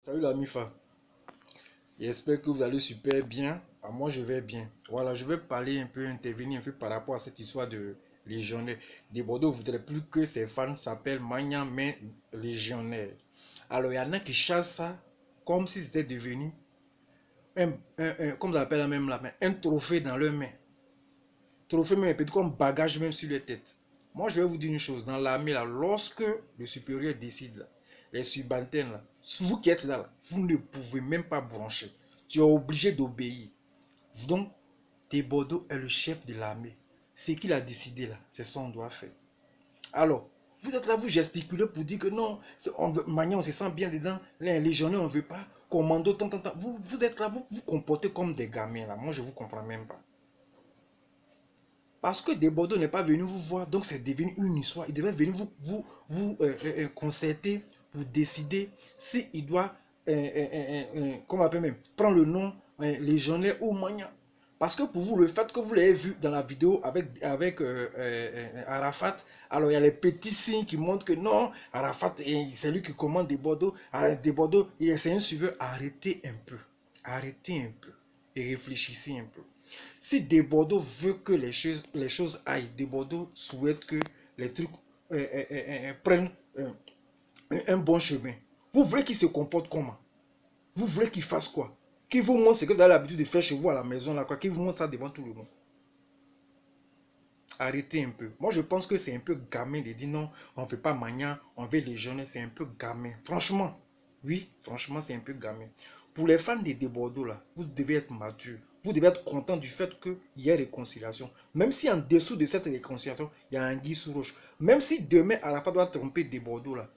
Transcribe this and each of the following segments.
Salut la MIFA, j'espère que vous allez super bien. Moi je vais bien. Voilà, je vais parler un peu, intervenir un peu par rapport à cette histoire de légionnaire. Des Bordeaux ne voudrait plus que ses fans s'appellent Magnan, mais légionnaire. Alors il y en a qui chassent ça comme si c'était devenu comme on appelle la même là, un trophée dans leur main. Trophée même, peut-être comme bagage même sur leur tête. Moi je vais vous dire une chose, dans l'armée là, lorsque le supérieur décide là, les subalternes là, vous qui êtes là, vous ne pouvez même pas brancher. Tu es obligé d'obéir. Donc, Bordeaux est le chef de l'armée. Ce qu'il a décidé là, c'est ce qu'on doit faire. Alors, vous êtes là, vous gesticulez pour dire que non, Magnan, on se sent bien dedans, les légionnaires, on ne veut pas, commando, tant. Vous êtes là, vous vous comportez comme des gamins là. Moi, je ne vous comprends même pas. Parce que Bordeaux n'est pas venu vous voir, donc c'est devenu une histoire. Il devait venir vous concerter pour décider s'il doit, comment on appelle même, prendre le nom légionnaire ou Magnan. Parce que pour vous, le fait que vous l'avez vu dans la vidéo avec Arafat, alors il y a les petits signes qui montrent que non, Arafat, c'est lui qui commande Bordeaux. Bordeaux, c'est un suiveur. Arrêtez un peu. Arrêtez un peu. Et réfléchissez un peu. Si Bordeaux veut que les choses aillent, Bordeaux souhaite que les trucs prennent un bon chemin. Vous voulez qu'il se comporte comment? Vous voulez qu'il fasse quoi? Qu'il vous montre ce que vous avez l'habitude de faire chez vous à la maison, là, quoi. Qu'il vous montre ça devant tout le monde. Arrêtez un peu. Moi, je pense que c'est un peu gamin de dire non, on ne veut pas Magnan, on veut les jeunes, c'est un peu gamin. Franchement, oui, franchement, c'est un peu gamin. Pour les fans de Bordeaux, là, vous devez être mature. Vous devez être content du fait qu'il y ait réconciliation. Même si en dessous de cette réconciliation, il y a un guy sous roche. Même si demain, Arafat doit tromper Bordeaux, là,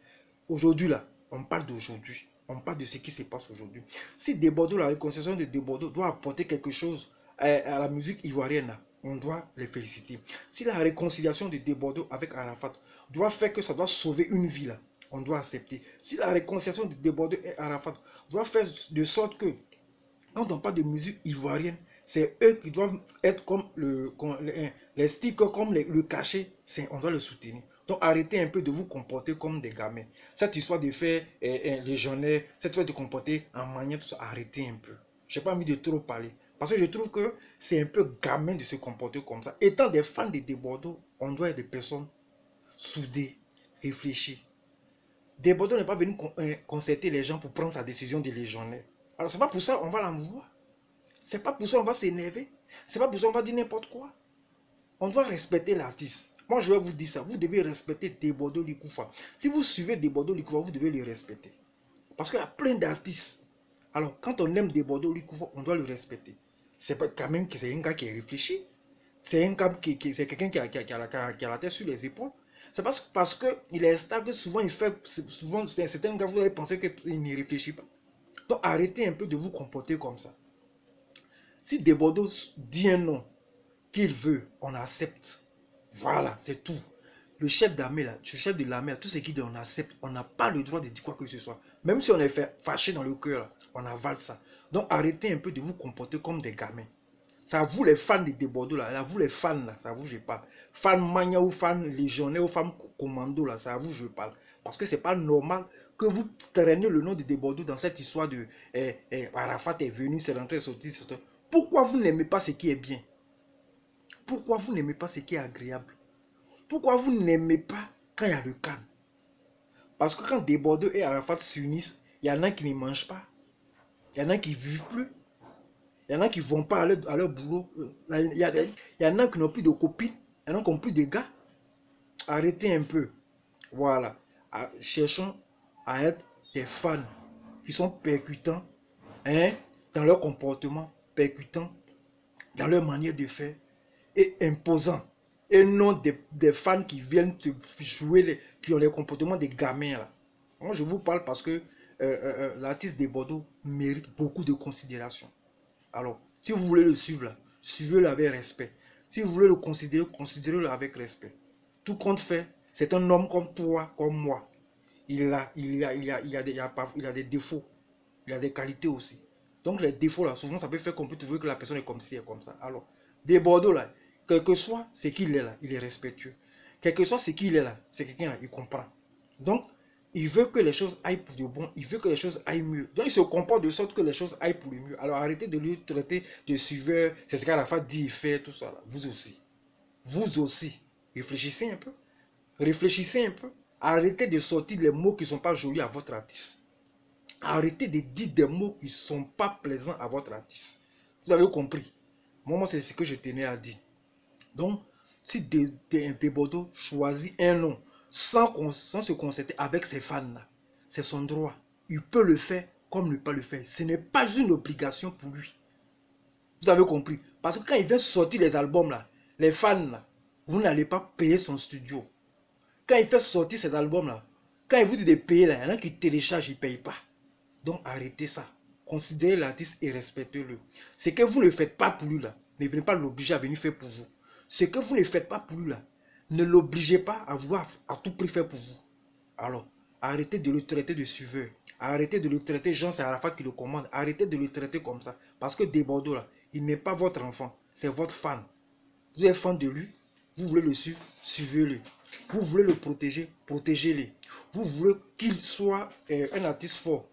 aujourd'hui, là, on parle d'aujourd'hui. On parle de ce qui se passe aujourd'hui. Si Bordeaux, la réconciliation de Bordeaux doit apporter quelque chose à la musique ivoirienne, là, on doit les féliciter. Si la réconciliation de Bordeaux avec Arafat doit faire que ça doit sauver une vie, là, on doit accepter. Si la réconciliation de Bordeaux et Arafat doit faire de sorte que, quand on parle de musique ivoirienne, c'est eux qui doivent être comme les stickers, comme le cachet, on doit le soutenir. Donc arrêtez un peu de vous comporter comme des gamins. Cette histoire de faire légionnaire, cette histoire de comporter en manière, tout ça, arrêtez un peu. Je n'ai pas envie de trop parler. Parce que je trouve que c'est un peu gamin de se comporter comme ça. Étant des fans de Bordeaux, on doit être des personnes soudées, réfléchies. Bordeaux n'est pas venu concerter les gens pour prendre sa décision de légionnaire. Alors c'est pas pour ça qu'on va l'envoyer. C'est pas pour ça qu'on va s'énerver. C'est pas pour ça qu'on va dire n'importe quoi. On doit respecter l'artiste. Moi je vais vous dire ça. Vous devez respecter Bordeaux Likoufa. Si vous suivez Bordeaux Likoufa, vous devez les respecter. Parce qu'il y a plein d'artistes. Alors quand on aime Bordeaux Likoufa, on doit le respecter. C'est pas quand même que c'est un gars qui est réfléchi. C'est un gars c'est quelqu'un qui a la tête sur les épaules. C'est parce qu'il est stable, souvent il fait, souvent certains gars, vous allez penser qu'il ne réfléchit pas. Donc arrêtez un peu de vous comporter comme ça. Si Bordeaux dit un nom qu'il veut, on accepte. Voilà, c'est tout. Le chef d'armée là, le chef de l'armée, tout ce qu'il dit, on accepte. On n'a pas le droit de dire quoi que ce soit. Même si on est fâché dans le cœur, on avale ça. Donc arrêtez un peu de vous comporter comme des gamins. C'est à vous les fans de Bordeaux là, à vous les fans là, c'est à vous je parle. Fan Magnan ou fan légionnaire ou fan commando là, c'est à vous je parle. Parce que c'est pas normal que vous traînez le nom de Bordeaux dans cette histoire de Arafat est venu, c'est rentré, sorti. Pourquoi vous n'aimez pas ce qui est bien? Pourquoi vous n'aimez pas ce qui est agréable? Pourquoi vous n'aimez pas quand il y a le calme? Parce que quand Bordeaux et Arafat s'unissent, il y en a qui ne mangent pas. Il y en a qui ne vivent plus. Il y en a qui ne vont pas à leur boulot. Il y en a qui n'ont plus de copines. Il y en a qui n'ont plus de gars. Arrêtez un peu. Voilà. Cherchons à être des fans qui sont percutants dans leur comportement, percutants dans leur manière de faire et imposants. Et non des fans qui viennent te jouer, qui ont les comportements des gamins. Là. Moi, je vous parle parce que l'artiste de Bordeaux mérite beaucoup de considération. Alors, si vous voulez le suivre, là, suivez-le avec respect. Si vous voulez le considérer, considérez-le avec respect. Tout compte fait, c'est un homme comme toi, comme moi. Il a des défauts. Il a des qualités aussi. Donc les défauts là, souvent ça peut faire qu'on peut trouver que la personne est comme ci et comme ça. Alors, Bordeaux là, quel que soit ce qu'il est là, il est respectueux. Quel que soit ce qu'il est là, c'est quelqu'un là, il comprend. Donc, Il veut que les choses aillent pour de bon. Il veut que les choses aillent mieux. Donc, il se comporte de sorte que les choses aillent pour le mieux. Alors, arrêtez de lui traiter de suiveur. C'est ce qu'Arafat dit et fait, tout ça. Là. Vous aussi. Vous aussi. Réfléchissez un peu. Réfléchissez un peu. Arrêtez de sortir les mots qui ne sont pas jolis à votre artiste. Arrêtez de dire des mots qui ne sont pas plaisants à votre artiste. Vous avez compris. Moi, c'est ce que je tenais à dire. Donc, si Bordeaux choisit un nom sans se concerter avec ses fans-là, c'est son droit. Il peut le faire comme ne pas le faire. Ce n'est pas une obligation pour lui. Vous avez compris. Parce que quand il vient sortir les albums, là, les fans, là, vous n'allez pas payer son studio. Quand il fait sortir ces albums-là, quand il vous dit de payer, là, il y en a qui téléchargent, ils ne payent pas. Donc arrêtez ça. Considérez l'artiste et respectez-le. Ce que vous ne faites pas pour lui, là, ne venez pas l'obliger à venir faire pour vous. Ce que vous ne faites pas pour lui, là, ne l'obligez pas à vouloir à tout prix faire pour vous. Alors, arrêtez de le traiter de suiveur. Arrêtez de le traiter, Jean, c'est Arafat qui le commande. Arrêtez de le traiter comme ça. Parce que Desbordeaux, là, il n'est pas votre enfant. C'est votre fan. Vous êtes fan de lui. Vous voulez le suivre, suivez-le. Vous voulez le protéger, protégez-le. Vous voulez qu'il soit un artiste fort.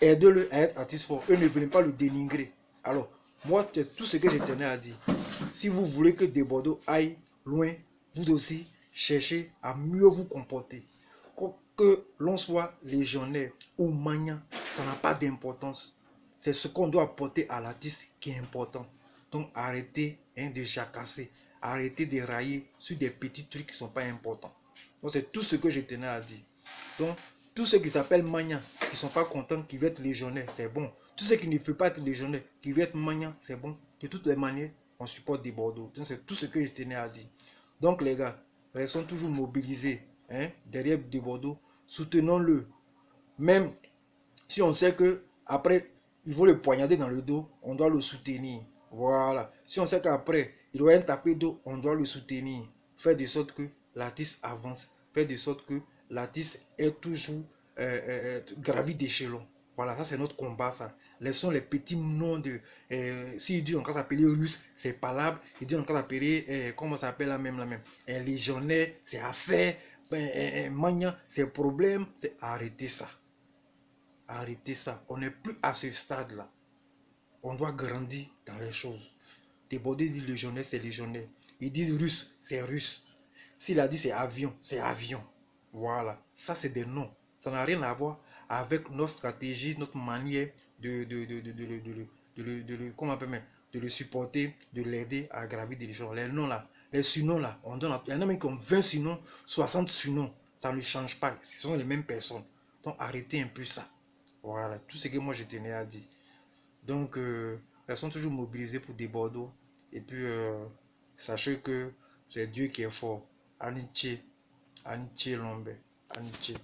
Aidez-le à être artiste fort. Eux ne veulent pas le dénigrer. Alors, moi, c'est tout ce que je tenais à dire. Si vous voulez que Desbordeaux aille loin, vous aussi, cherchez à mieux vous comporter. Que l'on soit légionnaire ou magnat, ça n'a pas d'importance. C'est ce qu'on doit apporter à l'artiste qui est important. Donc, arrêtez de jacasser. Arrêtez de railler sur des petits trucs qui ne sont pas importants. Donc, c'est tout ce que je tenais à dire. Donc, tous ceux qui s'appellent magnat, qui ne sont pas contents, qui veulent être légionnaires, c'est bon. Tous ceux qui ne veulent pas être légionnaires, qui veulent être magnat, c'est bon. De toutes les manières, on supporte Desbordeaux. Donc, c'est tout ce que je tenais à dire. Donc, les gars, restons toujours mobilisés derrière Desbordeaux. Soutenons-le. Même si on sait que après il faut le poignarder dans le dos, on doit le soutenir. Voilà. Si on sait qu'après il doit être tapé dos, on doit le soutenir. Faire de sorte que l'artiste avance. Faire de sorte que l'artiste est toujours gravi d'échelon. Voilà, ça c'est notre combat, ça. Laissons les petits noms de... S'il dit encore s'appeler russe, c'est palable. Il dit encore s'appeler... comment ça s'appelle la même légionnaire, c'est affaire. Mania, c'est problème. Arrêtez ça. Arrêtez ça. On n'est plus à ce stade-là. On doit grandir dans les choses. Desbordeaux dit légionnaire, c'est légionnaire. Il dit russe, c'est russe. S'il a dit c'est avion, c'est avion. Voilà. Ça, c'est des noms. Ça n'a rien à voir avec notre stratégie, notre manière de le supporter, de l'aider à gravir des gens. Les noms là, les surnoms là, on donne. Il y en a même qui ont 20 surnoms, 60 surnoms. Ça ne change pas. Ce sont les mêmes personnes. Donc arrêtez un peu ça. Voilà, tout ce que moi je tenais à dire. Donc, elles sont toujours mobilisées pour des Bordeaux. Et puis, sachez que c'est Dieu qui est fort. Aniché, Aniché Lombe, Aniché.